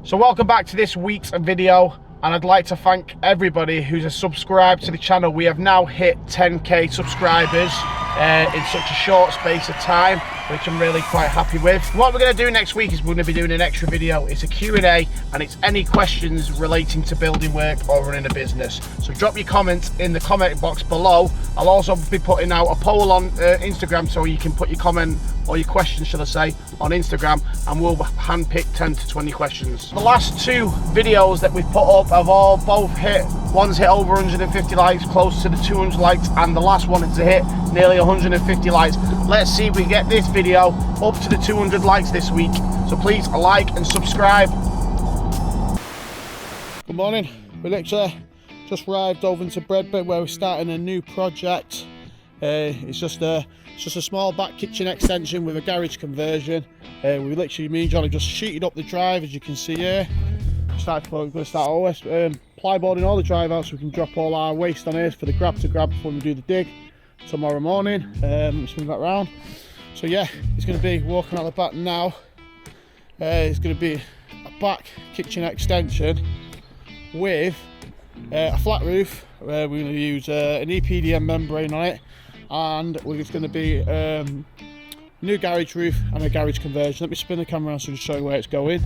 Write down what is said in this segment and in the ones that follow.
So welcome back to this week's video, and I'd like to thank everybody who's subscribed to the channel. We have now hit 10k subscribers in such a short space of time, which I'm really quite happy with. What we're going to do next week is we're going to be doing an extra video. It's a Q&A, and it's any questions relating to building work or running a business. So drop your comments in the comment box below. I'll also be putting out a poll on Instagram, so you can put your comment or your questions, should I say, on Instagram, and we'll handpick 10 to 20 questions. The last two videos that we've put up have all both hit. One's hit over 150 likes, close to the 200 likes, and the last one is to hit nearly 150 likes. Let's see if we get this video up to the 200 likes this week. So please like and subscribe. Good morning. We literally just arrived over into Bredbit, where we're starting a new project. It's just a small back kitchen extension with a garage conversion. We literally, me and Johnny, just sheeted up the drive, as you can see here. We're going to start always plyboarding all the drive out, so we can drop all our waste on here for the grab to grab before we do the dig tomorrow morning. Swing that round. So yeah, it's going to be walking out the back now. It's going to be a back kitchen extension with a flat roof. We're going to use an EPDM membrane on it, and it's going to be new garage roof and a garage conversion. Let me spin the camera around so I can show you where it's going.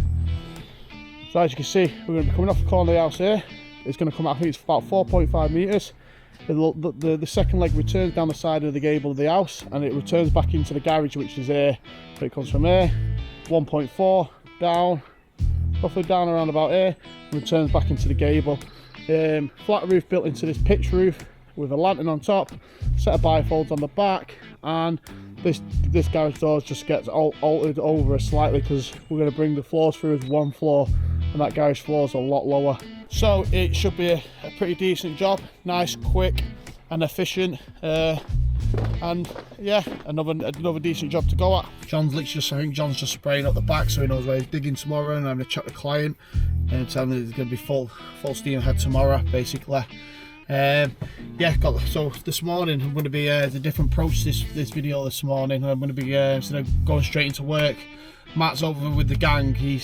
So as you can see, we're going to be coming off the corner of the house here. It's going to come out, I think it's about 4.5 metres. The second leg returns down the side of the gable of the house, and it returns back into the garage, which is here. So it comes from here, 1.4 down, roughly down around about here, and returns back into the gable. Flat roof built into this pitch roof with a lantern on top, set of bifolds on the back, and this garage door just gets altered over slightly because we're going to bring the floors through as one floor, and that garage floor is a lot lower. So it should be a pretty decent job, nice, quick and efficient, and yeah, another decent job to go at. I think John's just spraying up the back so he knows where he's digging tomorrow, and I'm going to check the client and tell him that it's going to be full steam ahead tomorrow, basically. So this morning I'm going to be a different approach to this video this morning. I'm going to be instead of going straight into work, Matt's over with the gang to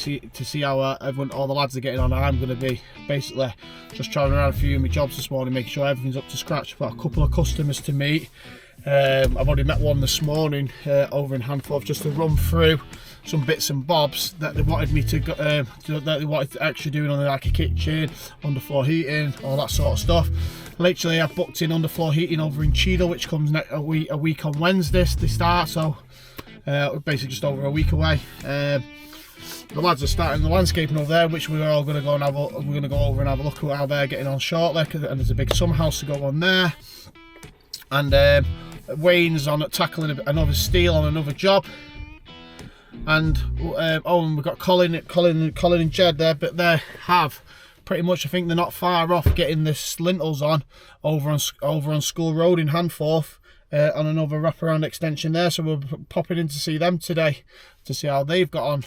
see how all the lads are getting on. I'm going to be basically just travelling around a few of my jobs this morning, making sure everything's up to scratch. I've got a couple of customers to meet. I've already met one this morning over in Handforth, just to run through some bits and bobs that they wanted me to that they wanted to actually doing on like a kitchen, underfloor heating, all that sort of stuff. Literally, I've booked in underfloor heating over in Cheshire, which comes a week on Wednesday. They start, so basically just over a week away. The lads are starting the landscaping over there, which we're all going to go and we're going to go over and have a look at how they're getting on shortly. And there's a big summer house to go on there, and Wayne's on tackling another steel on another job. And we've got Colin and Jed there, but they have pretty much, I think they're not far off getting the lintels on over on School Road in Handforth, on another wraparound extension there. So we're popping in to see them today to see how they've got on.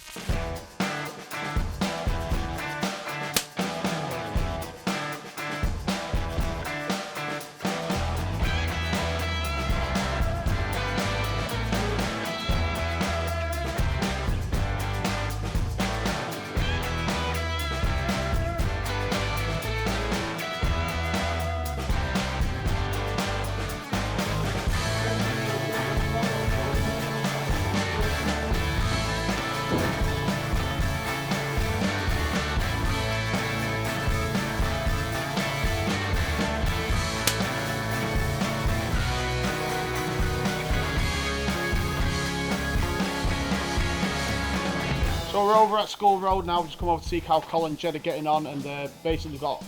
So we're over at School Road now. We've just come over to see how Colin and Jed are getting on, and basically got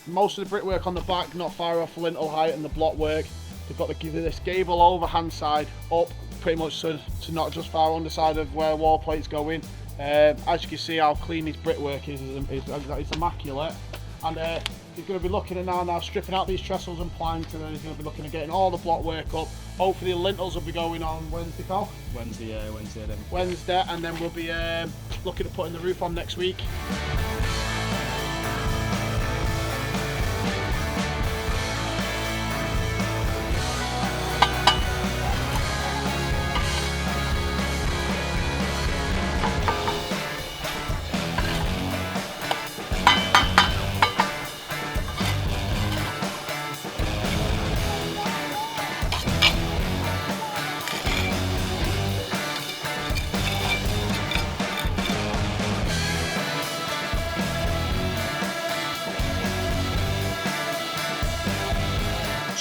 most of the brickwork on the back, not far off lintel height, and the block work. They've got this gable overhand side up, pretty much to not just far underside of where wall plates go in. As you can see how clean his brickwork is immaculate. And he's going to be looking at now stripping out these trestles and planks, and then he's going to be looking at getting all the block work up. Hopefully the lintels will be going on Wednesday, Carl? Wednesday, then. Wednesday, and then we'll be looking at putting the roof on next week.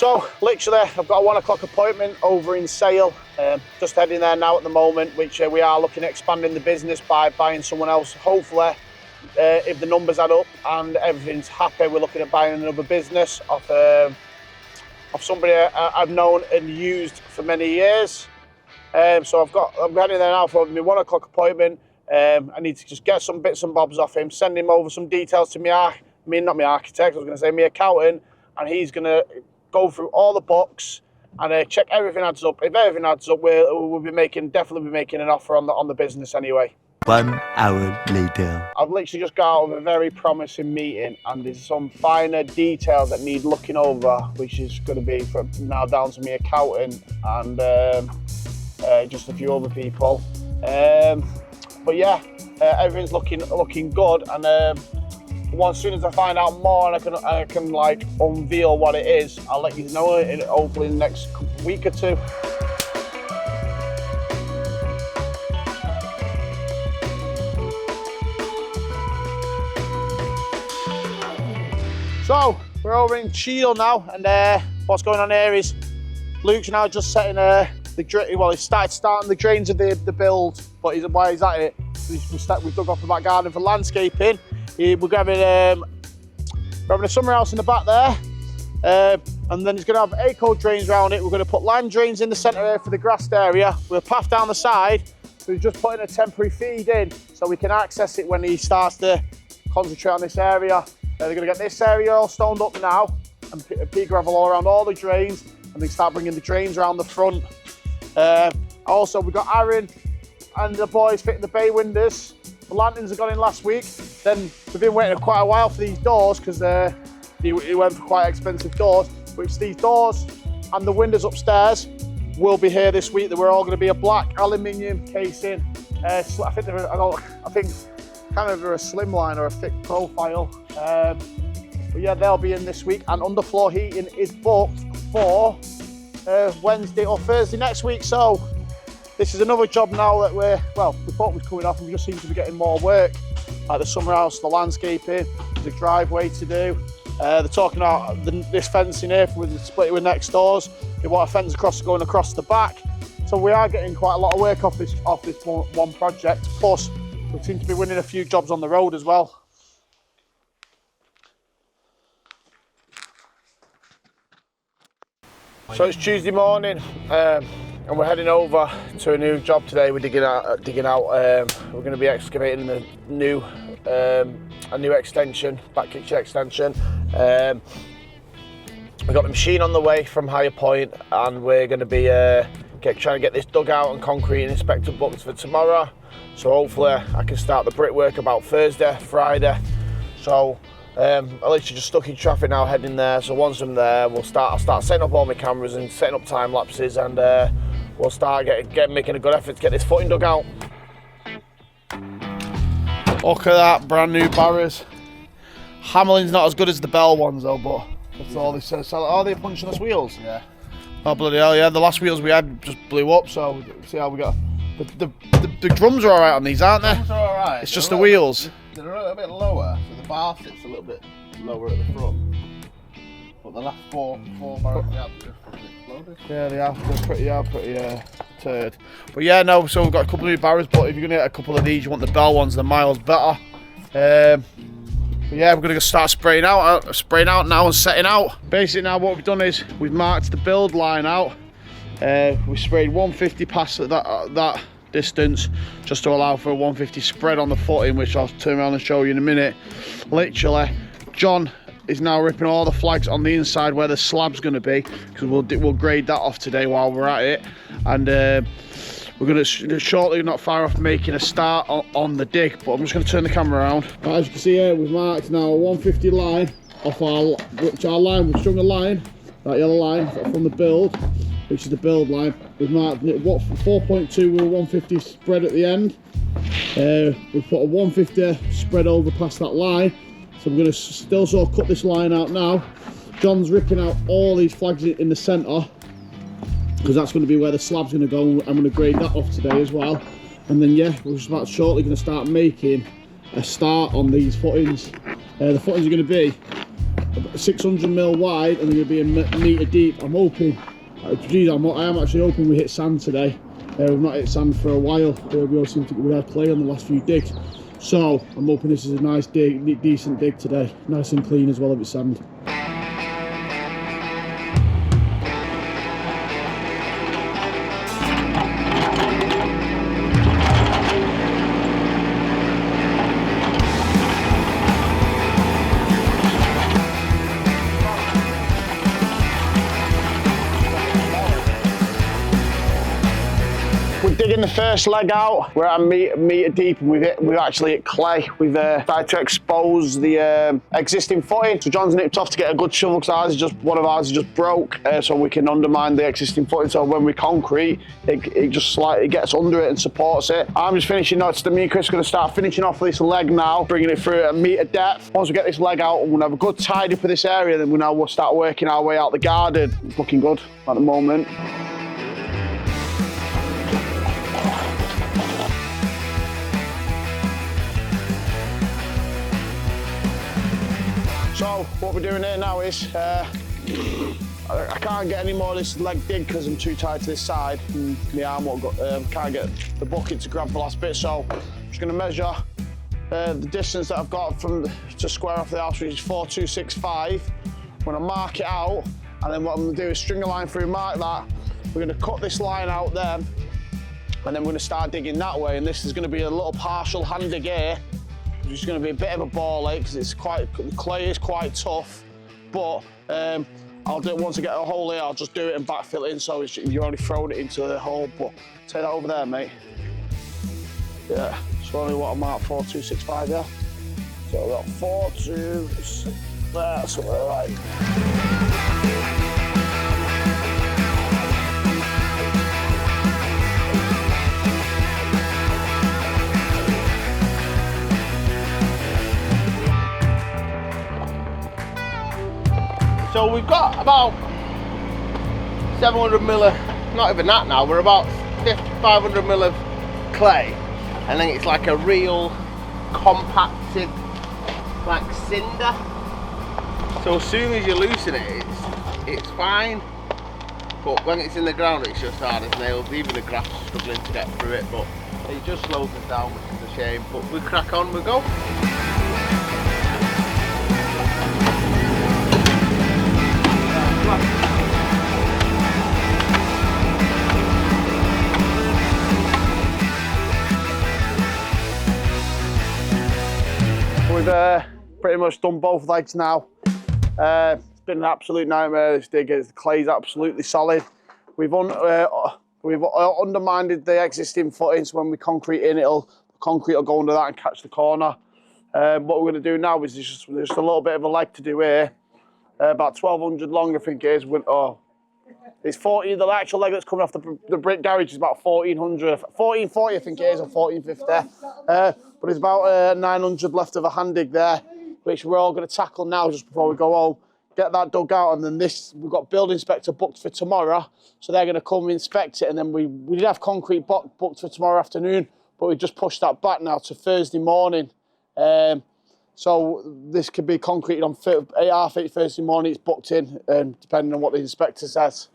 So literally, I've got a 1 o'clock appointment over in Sale. Just heading there now at the moment, which we are looking at expanding the business by buying someone else. Hopefully, if the numbers add up and everything's happy, we're looking at buying another business off somebody I've known and used for many years. So I'm heading there now for my 1 o'clock appointment. I need to just get some bits and bobs off him, send him over some details to not my architect, I was going to say my accountant, and he's going to go through all the books and check everything adds up. If everything adds up, we'll definitely be making an offer on the business anyway. 1 hour later. I've literally just got out of a very promising meeting, and there's some finer details that need looking over, which is going to be from now down to my accountant and just a few other people. But yeah, everything's looking good, and as soon as I find out more and I can like unveil what it is, I'll let you know hopefully in the next week or two. So we're over in Cheshire now, and what's going on here is Luke's now just setting he starting the drains of the build, but why he's at it, we've dug off the back garden for landscaping. We're having a summer house in the back there, and then he's going to have eco drains around it. We're going to put lime drains in the centre here for the grassed area with a path down the side. So he's just putting a temporary feed in so we can access it when he starts to concentrate on this area. They're going to get this area all stoned up now and pea gravel all around all the drains, and then start bringing the drains around the front. Also, we've got Aaron and the boys fitting the bay windows. The lanterns have gone in last week. Then we've been waiting quite a while for these doors because he went for quite expensive doors. Which these doors and the windows upstairs will be here this week. They were all going to be a black aluminium casing. I think kind of a slimline or a thick profile. But yeah, they'll be in this week. And underfloor heating is booked for Wednesday or Thursday next week. So this is another job now that we thought was coming off, and we just seem to be getting more work. Like the summer house, the landscaping, the driveway to do. They're talking about this fencing here with the split with next doors. They want a fence going across the back. So we are getting quite a lot of work off this one project. Plus, we seem to be winning a few jobs on the road as well. So it's Tuesday morning, and we're heading over to a new job today. We're digging out. We're going to be excavating a new extension, back kitchen extension. We've got the machine on the way from Higher Point, and we're going to be trying to get this dug out and concrete and inspector booked for tomorrow. So hopefully I can start the brickwork about Thursday, Friday. So I'm literally just stuck in traffic now heading there. So once I'm there, I'll start setting up all my cameras and setting up time lapses, and we'll start making a good effort to get this footing dug out. Look at that, brand new barrows. Hamlin's not as good as the Bell ones though, but that's all they say. So are they punchless wheels? Yeah. Oh bloody hell, yeah. The last wheels we had just blew up, so see how we got. The drums are alright on these, aren't they? The drums are alright. It's just the wheels. They're a little bit lower, so the bar sits a little bit lower at the front. But the last four barrels we had just exploded. Yeah, they are pretty turd. But yeah, no, so we've got a couple of new barrows, but if you're going to get a couple of these, you want the Bell ones, they're miles better. But yeah, we're going to start spraying out now and setting out. Basically now what we've done is we've marked the build line out. We sprayed 150 past that distance just to allow for a 150 spread on the footing, which I'll turn around and show you in a minute. Literally, John is now ripping all the flags on the inside where the slab's going to be, because we'll grade that off today while we're at it, and we're going to shortly, not far off, making a start on the dig. But I'm just going to turn the camera around. As you can see here, we've marked now a 150 line off our line. We've strung a line, that yellow line from the build, which is the build line. We've marked it 4.2 with a 150 spread at the end. We've put a 150 spread over past that line. So we're going to still sort of cut this line out now. John's ripping out all these flags in the centre, because that's going to be where the slab's going to go. I'm going to grade that off today as well. And then yeah, we're just about shortly going to start making a start on these footings. The footings are going to be 600mm wide, and they're going to be a metre deep. I'm hoping, I am actually hoping we hit sand today. We've not hit sand for a while. We all seem to we had clay on the last few digs, so I'm hoping this is a nice dig, decent dig today, nice and clean as well if it's sand. Digging the first leg out, we're at a metre deep, and we've actually hit clay. We've tried to expose the existing footing. So John's nipped off to get a good shovel because one of ours is just broke, so we can undermine the existing footing. So when we concrete, it just slightly gets under it and supports it. I'm just finishing notes. Me and Chris are going to start finishing off this leg now, bringing it through at a metre depth. Once we get this leg out, we'll have a good tidy up of this area. Then we'll start working our way out the garden. It's looking good at the moment. So what we're doing here now is, I can't get any more of this leg dig because I'm too tight to this side. And my arm won't go, can't get the bucket to grab the last bit. So I'm just going to measure the distance that I've got to square off the house, which is 4265. I'm going to mark it out, and then what I'm going to do is string a line through, mark that. We're going to cut this line out then, and then we're going to start digging that way. And this is going to be a little partial hand dig here. It's going to be a bit of a ball ache because the clay is quite tough, but I'll do it once I get a hole here. I'll just do it and backfill it in, so you're only throwing it into the hole. But take that over there, mate. Yeah, so only what I marked 4265, yeah. So I've got 42. That's what I like. So we've got about 700mm of, not even that now, we're about 500mm of clay, and then it's like a real compacted, like cinder. So as soon as you loosen it, it's fine, but when it's in the ground it's just hard as nails. Even the grass is struggling to get through it, but it just slows us down, which is a shame, but we crack on, we go. We've pretty much done both legs now. It's been an absolute nightmare, this dig. The clay's absolutely solid. We've undermined the existing footing, so when we concrete in, the concrete will go under that and catch the corner. What we're going to do now is just a little bit of a leg to do here. About 1200 long, I think it is. It's 40, the actual leg that's coming off the brick garage is about 1440, I think it is, or 1450. But there's about 900 left of a hand dig there, which we're all going to tackle now just before we go home. Get that dug out, and then we've got building inspector booked for tomorrow, so they're going to come inspect it. And then we did have concrete booked for tomorrow afternoon, but we just pushed that back now to Thursday morning. So this could be concreted on 8:30 Thursday morning. It's booked in, depending on what the inspector says.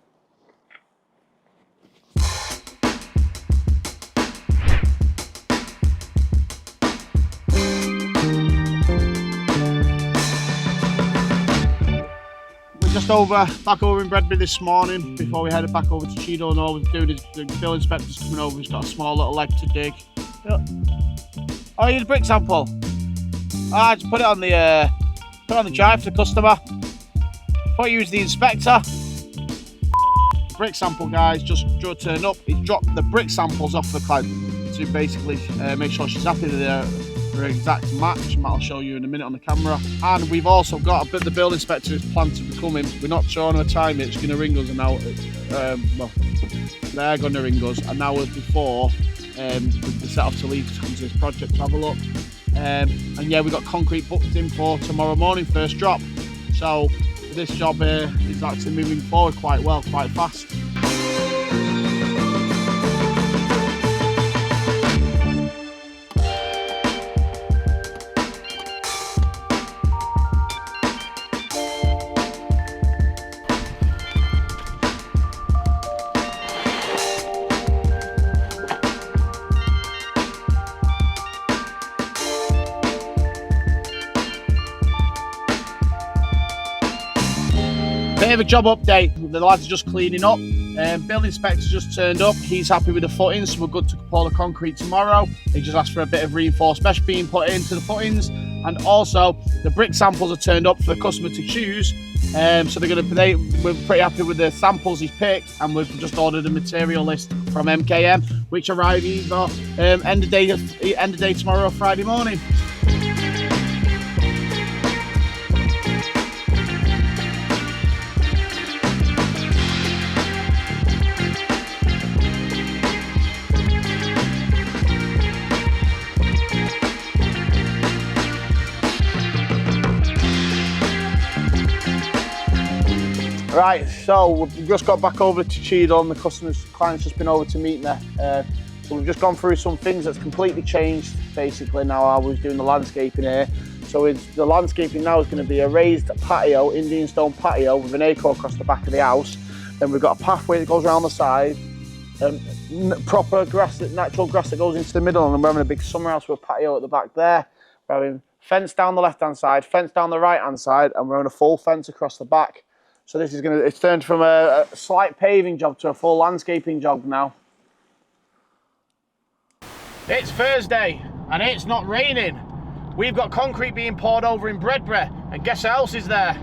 Back over in Bredby this morning before we headed back over to Cheadle, and all we're doing is the bill inspector's coming over. He's got a small little leg to dig. Yeah. Oh, you need a brick sample? Ah, just put it on the drive for the customer. Thought you was the inspector. Brick sample, guys. Just turn up. He's dropped the brick samples off the client to basically make sure she's happy with her exact match. Matt will show you in a minute on the camera. And we've also got the building inspector is planned to be coming. We're not sure on a time yet. She's going to ring us, and now well, they're going to ring us an hour before we set off to leave to come to this project to have a look. And yeah, we've got concrete booked in for tomorrow morning, first drop. So this job is actually moving forward quite well, quite fast. Bit of a job update. The lads are just cleaning up. Building inspector just turned up. He's happy with the footings, so we're good to pour the concrete tomorrow. He just asked for a bit of reinforced mesh being put into the footings, and also the brick samples are turned up for the customer to choose. So we're pretty happy with the samples he's picked, and we've just ordered a material list from MKM, which arrive either end of day tomorrow or Friday morning. Right, so we've just got back over to Cheshire, and the client's just been over to meet me. So we've just gone through some things that's completely changed, basically, now I was doing the landscaping here. So the landscaping now is going to be a raised patio, Indian stone patio, with an acre across the back of the house. Then we've got a pathway that goes around the side, proper grass, natural grass that goes into the middle, and we're having a big summer house with a patio at the back there. We're having fence down the left-hand side, fence down the right-hand side, and we're having a full fence across the back. So this is it's turned from a slight paving job to a full landscaping job now. It's Thursday and it's not raining. We've got concrete being poured over in Bredbury, and guess who else is there?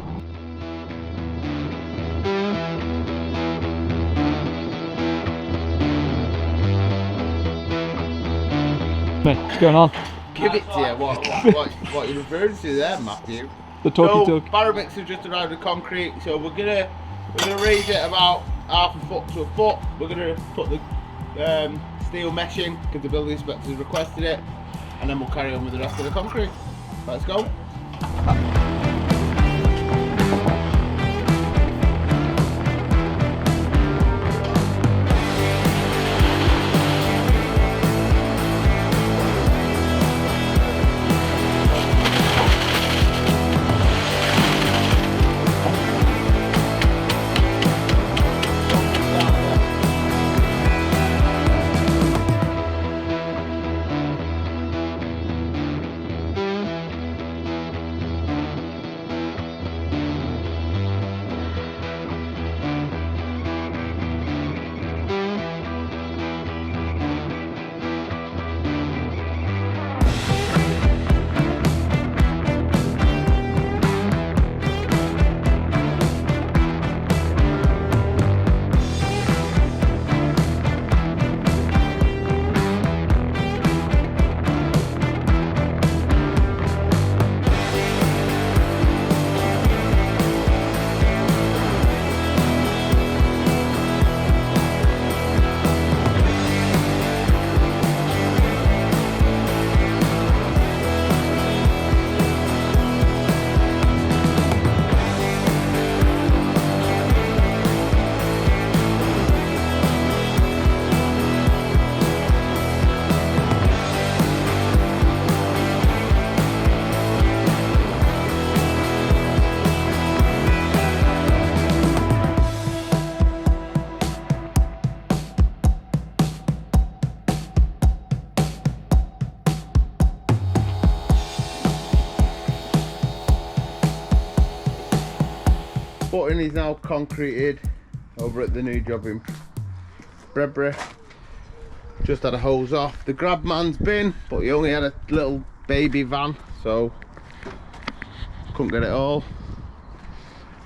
What's going on? Give it to you. What you're referring to there, Matthew? The talky talk. Baromex have just arrived with concrete, so we're gonna raise it about half a foot to a foot. We're gonna put the steel mesh in because the building inspectors requested it, and then we'll carry on with the rest of the concrete. Let's go. Footing is now concreted over at the new job in Bredbury. Just had a hose off. The grab man's bin, but he only had a little baby van, so couldn't get it all.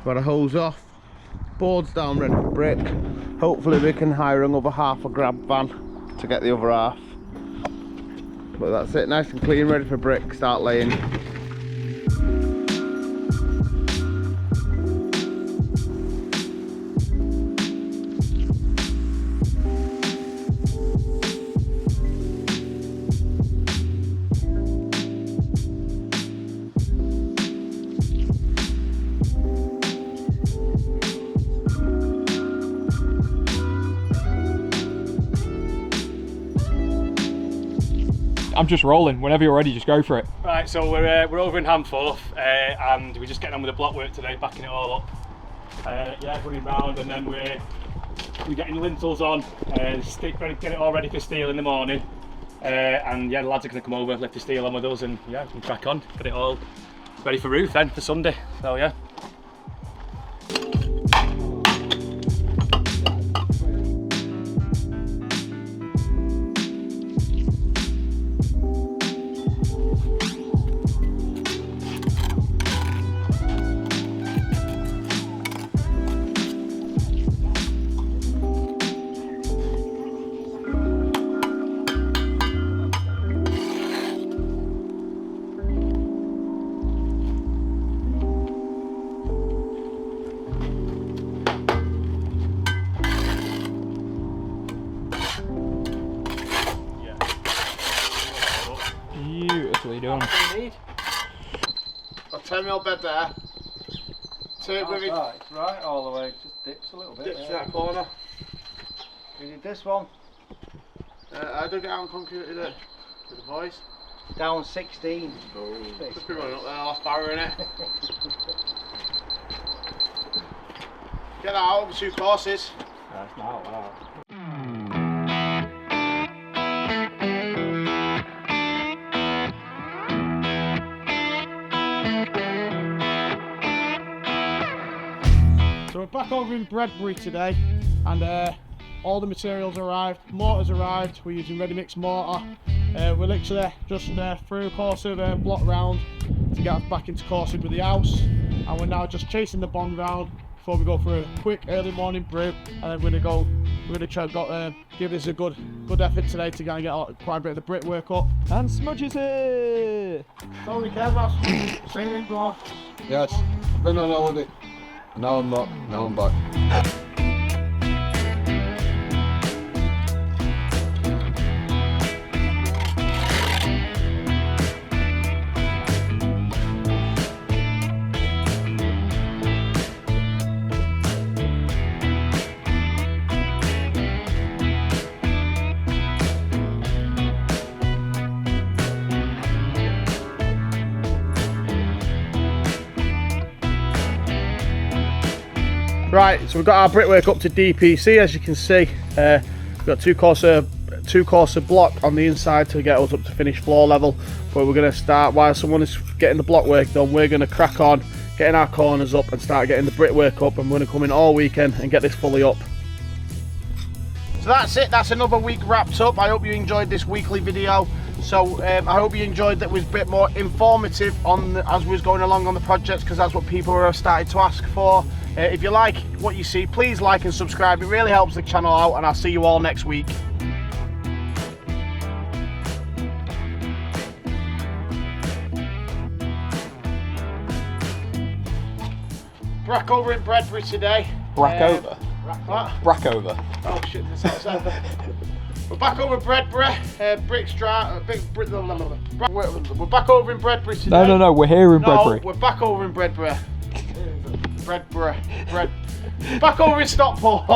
Got a hose off. Boards down ready for brick. Hopefully we can hire another half a grab van to get the other half. But that's it, nice and clean, ready for brick, start laying. I'm just rolling. Whenever you're ready, just go for it. Right, so we're over in Handforth and we're just getting on with the block work today, backing it all up. Yeah, running round, and then we're getting lintels on, ready, get it all ready for steel in the morning. And yeah, the lads are going to come over, lift the steel on with us, and yeah, we can crack on, get it all ready for roof then for Sunday. So yeah. 10mm bed there. Turn with it. It's right all the way, it just dips a little bit. Dips in that corner. We did this one. I dug it out and concreted it with the boys. Down 16. Just be running up there, last barrier in it. Get that out over 2 courses. That's not wow. So we're back over in Bredbury today, and all the materials arrived, mortars arrived. We're using ready mix mortar. We're literally just through a course of block round to get us back into coursing with the house, and we're now just chasing the bond round before we go for a quick early morning brew, and then we're gonna try to give this a good effort today to get quite a bit of the brickwork up. And smudges it! Tony Kevlas, singing bro. Yes, I've been on holiday. Now I'm not. Now I'm back. Right, so we've got our brickwork up to DPC, as you can see. We've got two courser block on the inside to get us up to finished floor level. But we're going to start, while someone is getting the block work done, we're going to crack on, getting our corners up and start getting the brickwork up, and we're going to come in all weekend and get this fully up. So that's it, that's another week wrapped up. I hope you enjoyed this weekly video. So I hope you enjoyed that. It was a bit more informative as we was going along on the projects, because that's what people are starting to ask for. If you like what you see, please like and subscribe. It really helps the channel out, and I'll see you all next week. Brack over in Bredbury today. Brack over? What? Brack over. Oh shit, that's what I said. We're back over Bredbury, we're back over in Bredbury today. No, we're here in Bredbury. We're back over in Bredbury. Back over in Stockport.